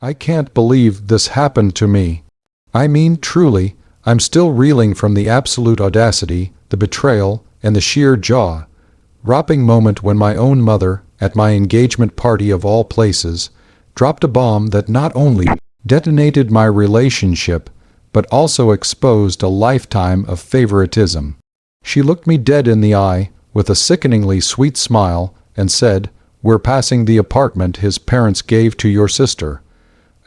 I can't believe this happened to me. I mean, truly, I'm still reeling from the absolute audacity, the betrayal, and the sheer jaw-dropping moment when my own mother, at my engagement party of all places, dropped a bomb that not only detonated my relationship, but also exposed a lifetime of favoritism. She looked me dead in the eye with a sickeningly sweet smile and said, "We're passing the apartment his parents gave to your sister."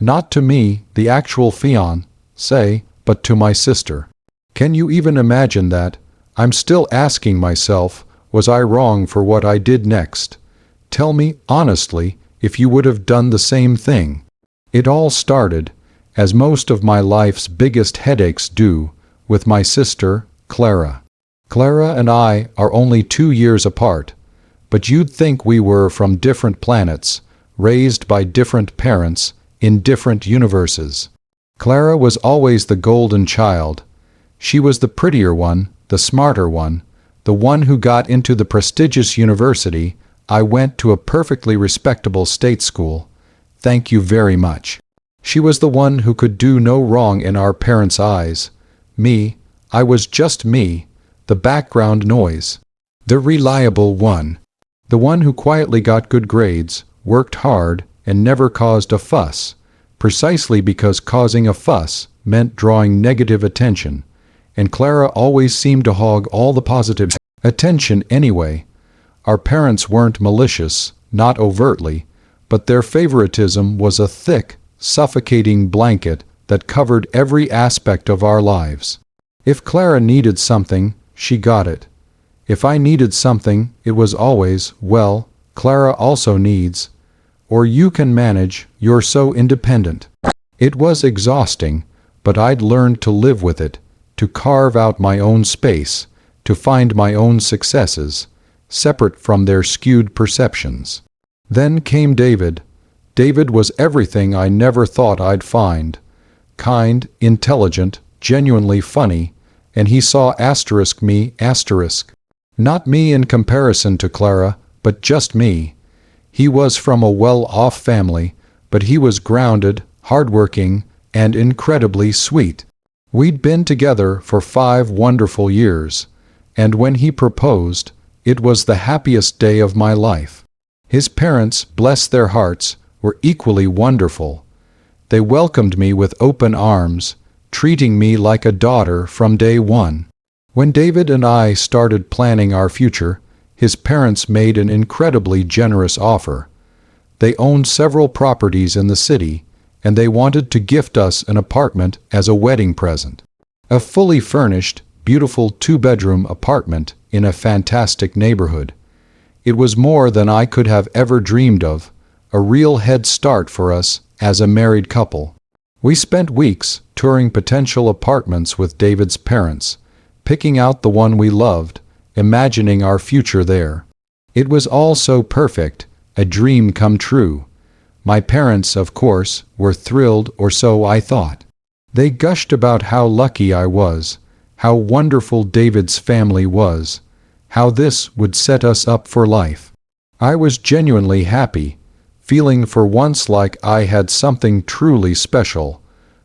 Not to me, the actual fiancé, but to my sister. Can you even imagine that? I'm still asking myself, was I wrong for what I did next? Tell me, honestly, if you would have done the same thing. It all started, as most of my life's biggest headaches do, with my sister, Clara. Clara and I are only 2 years apart, but you'd think we were from different planets, raised by different parents, in different universes. Clara was always the golden child. She was the prettier one, the smarter one, the one who got into the prestigious university. I went to a perfectly respectable state school. Thank you very much. She was the one who could do no wrong in our parents' eyes. Me, I was just me, the background noise. The reliable one. The one who quietly got good grades, worked hard, and never caused a fuss, precisely because causing a fuss meant drawing negative attention, and Clara always seemed to hog all the positive attention anyway. Our parents weren't malicious, not overtly, but their favoritism was a thick, suffocating blanket that covered every aspect of our lives. If Clara needed something, she got it. If I needed something, it was always, well, Clara also needs, or you can manage, you're so independent. It was exhausting, but I'd learned to live with it, to carve out my own space, to find my own successes, separate from their skewed perceptions. Then came David. David was everything I never thought I'd find. Kind, intelligent, genuinely funny, and he saw me. Not me in comparison to Clara, but just me. He was from a well-off family, but he was grounded, hardworking, and incredibly sweet. We'd been together for 5 wonderful years, and when he proposed, it was the happiest day of my life. His parents, bless their hearts, were equally wonderful. They welcomed me with open arms, treating me like a daughter from day one. When David and I started planning our future, his parents made an incredibly generous offer. They owned several properties in the city, and they wanted to gift us an apartment as a wedding present. A fully furnished, beautiful 2-bedroom apartment in a fantastic neighborhood. It was more than I could have ever dreamed of, a real head start for us as a married couple. We spent weeks touring potential apartments with David's parents, picking out the one we loved, imagining our future there. It was all so perfect, a dream come true. My parents, of course, were thrilled, or so I thought. They gushed about how lucky I was, how wonderful David's family was, how this would set us up for life. I was genuinely happy, feeling for once like I had something truly special,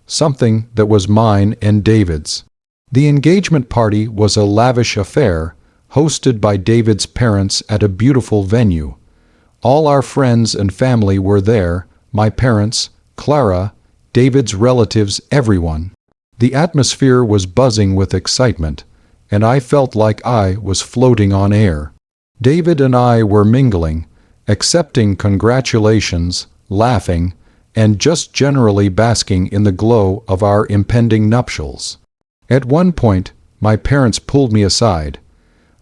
something that was mine and David's. The engagement party was a lavish affair, hosted by David's parents at a beautiful venue. All our friends and family were there, my parents, Clara, David's relatives, everyone. The atmosphere was buzzing with excitement, and I felt like I was floating on air. David and I were mingling, accepting congratulations, laughing, and just generally basking in the glow of our impending nuptials. At one point, my parents pulled me aside.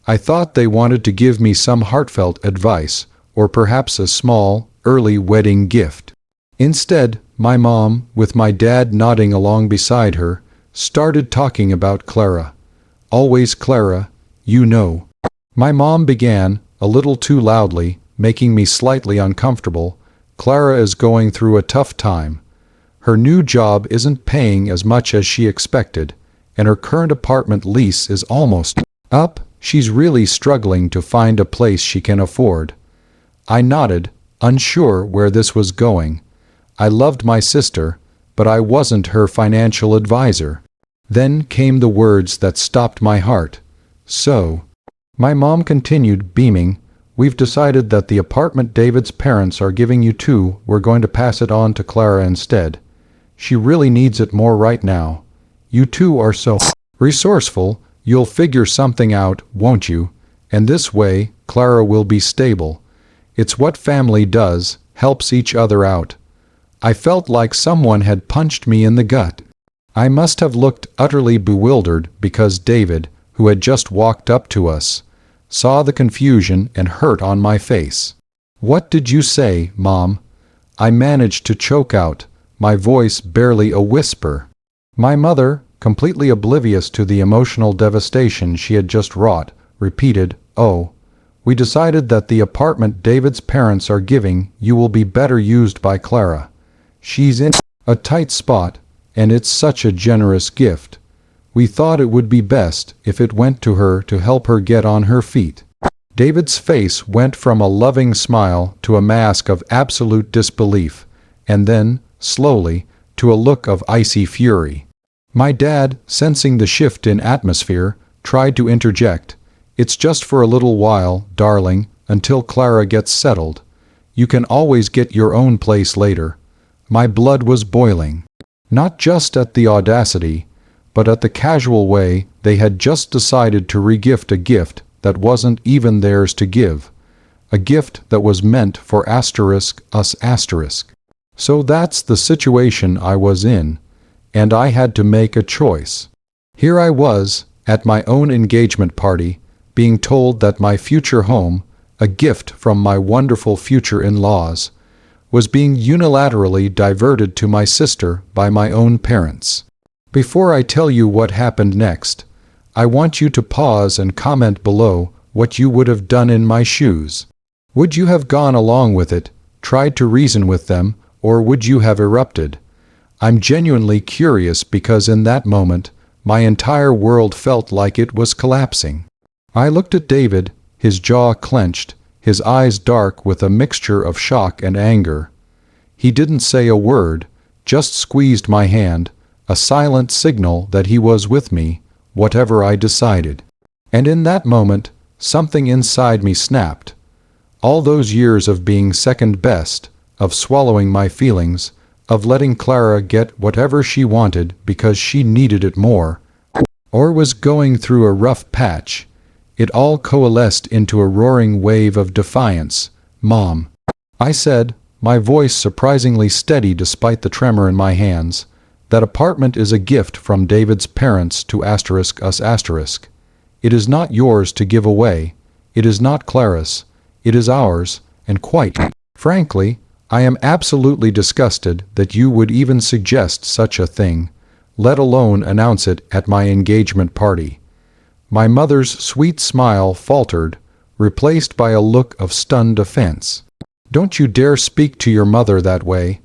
I thought they wanted to give me some heartfelt advice, or perhaps a small, early wedding gift. Instead, my mom, with my dad nodding along beside her, started talking about Clara. Always Clara, you know. My mom began, a little too loudly, making me slightly uncomfortable. Clara is going through a tough time. Her new job isn't paying as much as she expected, and her current apartment lease is almost up. She's really struggling to find a place she can afford. I nodded, unsure where this was going. I loved my sister, but I wasn't her financial advisor. Then came the words that stopped my heart. So, my mom continued, beaming, we've decided that the apartment David's parents are giving you too, we're going to pass it on to Clara instead. She really needs it more right now. You two are so resourceful, you'll figure something out, won't you? And this way, Clara will be stable. It's what family does, helps each other out. I felt like someone had punched me in the gut. I must have looked utterly bewildered because David, who had just walked up to us, saw the confusion and hurt on my face. What did you say, Mom? I managed to choke out, my voice barely a whisper. My mother, completely oblivious to the emotional devastation she had just wrought, repeated, oh, we decided that the apartment David's parents are giving you will be better used by Clara. She's in a tight spot, and it's such a generous gift. We thought it would be best if it went to her to help her get on her feet. David's face went from a loving smile to a mask of absolute disbelief, and then, slowly, to a look of icy fury. My dad, sensing the shift in atmosphere, tried to interject. It's just for a little while, darling, until Clara gets settled. You can always get your own place later. My blood was boiling. Not just at the audacity, but at the casual way they had just decided to regift a gift that wasn't even theirs to give. A gift that was meant for us. So that's the situation I was in, and I had to make a choice. Here I was, at my own engagement party, being told that my future home, a gift from my wonderful future in-laws, was being unilaterally diverted to my sister by my own parents. Before I tell you what happened next, I want you to pause and comment below what you would have done in my shoes. Would you have gone along with it, tried to reason with them, or would you have erupted? I'm genuinely curious because in that moment, my entire world felt like it was collapsing. I looked at David, his jaw clenched, his eyes dark with a mixture of shock and anger. He didn't say a word, just squeezed my hand, a silent signal that he was with me, whatever I decided. And in that moment, something inside me snapped. All those years of being second best, of swallowing my feelings, of letting Clara get whatever she wanted because she needed it more, or was going through a rough patch, it all coalesced into a roaring wave of defiance. Mom, I said, my voice surprisingly steady despite the tremor in my hands, that apartment is a gift from David's parents to us. It is not yours to give away. It is not Clara's. It is ours, and quite frankly, I am absolutely disgusted that you would even suggest such a thing, let alone announce it at my engagement party. My mother's sweet smile faltered, replaced by a look of stunned offense. Don't you dare speak to your mother that way.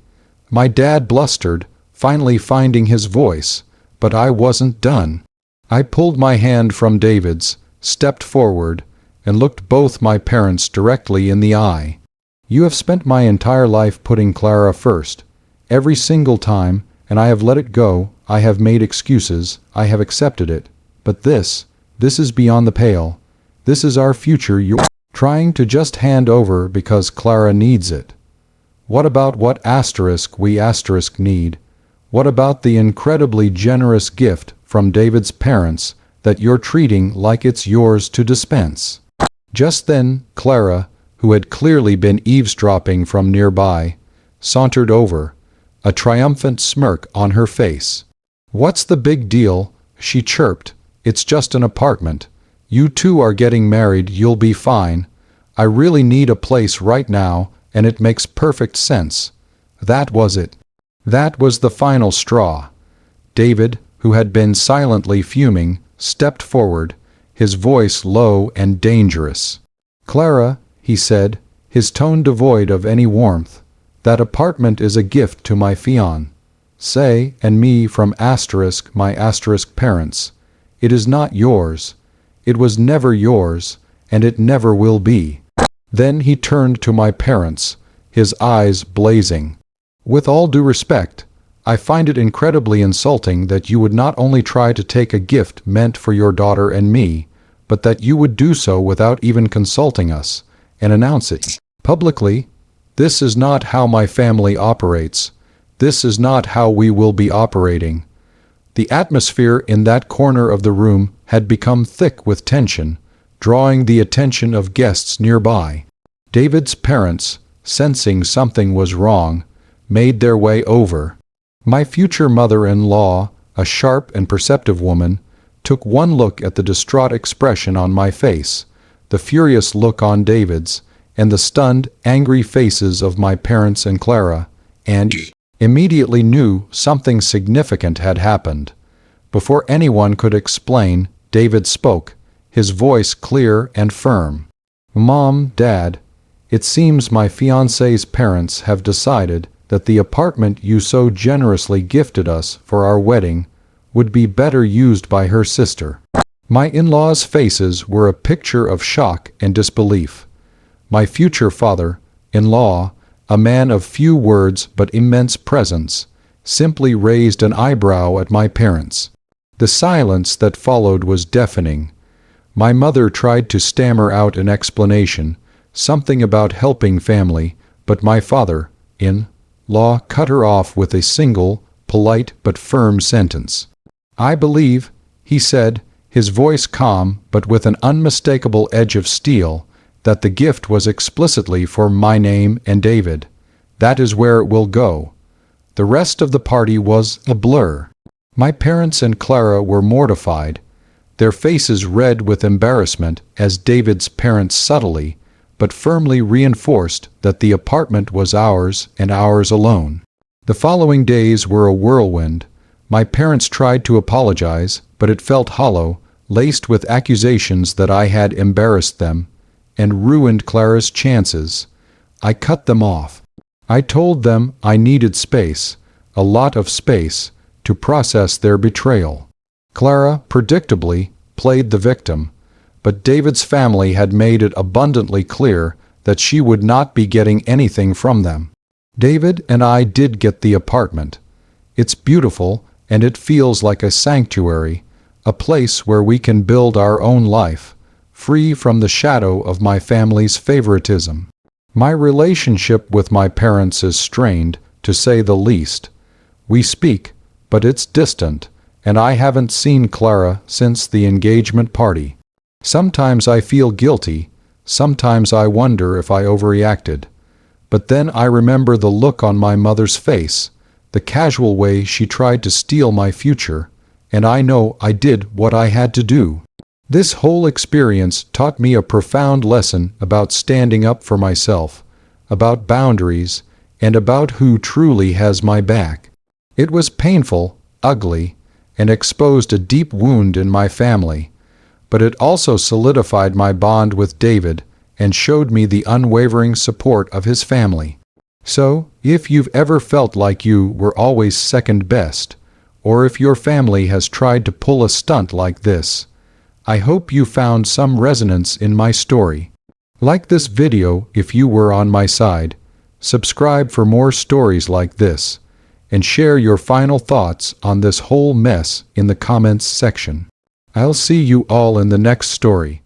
My dad blustered, finally finding his voice, but I wasn't done. I pulled my hand from David's, stepped forward, and looked both my parents directly in the eye. You have spent my entire life putting Clara first, every single time, and I have let it go, I have made excuses, I have accepted it. But this is beyond the pale. This is our future you're trying to just hand over because Clara needs it. What about what we need? What about the incredibly generous gift from David's parents that you're treating like it's yours to dispense? Just then, Clara, who had clearly been eavesdropping from nearby, sauntered over, a triumphant smirk on her face. What's the big deal? She chirped. It's just an apartment. You two are getting married, you'll be fine. I really need a place right now, and it makes perfect sense. That was it. That was the final straw. David, who had been silently fuming, stepped forward, his voice low and dangerous. Clara, he said, his tone devoid of any warmth, that apartment is a gift to my fiancé and me from my parents. It is not yours. It was never yours, and it never will be. Then he turned to my parents, his eyes blazing. With all due respect, I find it incredibly insulting that you would not only try to take a gift meant for your daughter and me, but that you would do so without even consulting us, and announce it publicly. This is not how my family operates. This is not how we will be operating. The atmosphere in that corner of the room had become thick with tension, drawing the attention of guests nearby. David's parents, sensing something was wrong, made their way over. My future mother-in-law, a sharp and perceptive woman, took one look at the distraught expression on my face, the furious look on David's, and the stunned, angry faces of my parents and Clara, and immediately knew something significant had happened. Before anyone could explain, David spoke, his voice clear and firm. "Mom, Dad, it seems my fiancé's parents have decided that the apartment you so generously gifted us for our wedding would be better used by her sister." My in-laws' faces were a picture of shock and disbelief. My future father-in-law, a man of few words but immense presence, simply raised an eyebrow at my parents. The silence that followed was deafening. My mother tried to stammer out an explanation, something about helping family, but my father-in-law cut her off with a single, polite but firm sentence. "I believe," he said, his voice calm but with an unmistakable edge of steel, "that the gift was explicitly for my name and David. That is where it will go." The rest of the party was a blur. My parents and Clara were mortified, their faces red with embarrassment as David's parents subtly, but firmly reinforced that the apartment was ours and ours alone. The following days were a whirlwind. My parents tried to apologize, but it felt hollow, laced with accusations that I had embarrassed them and ruined Clara's chances. I cut them off. I told them I needed space, a lot of space, to process their betrayal. Clara, predictably, played the victim, but David's family had made it abundantly clear that she would not be getting anything from them. David and I did get the apartment. It's beautiful, and it feels like a sanctuary, a place where we can build our own life, free from the shadow of my family's favoritism. My relationship with my parents is strained, to say the least. We speak, but it's distant, and I haven't seen Clara since the engagement party. Sometimes I feel guilty, sometimes I wonder if I overreacted. But then I remember the look on my mother's face, the casual way she tried to steal my future, and I know I did what I had to do. This whole experience taught me a profound lesson about standing up for myself, about boundaries, and about who truly has my back. It was painful, ugly, and exposed a deep wound in my family, but it also solidified my bond with David and showed me the unwavering support of his family. So, if you've ever felt like you were always second best, or if your family has tried to pull a stunt like this, I hope you found some resonance in my story. Like this video if you were on my side, subscribe for more stories like this, and share your final thoughts on this whole mess in the comments section. I'll see you all in the next story.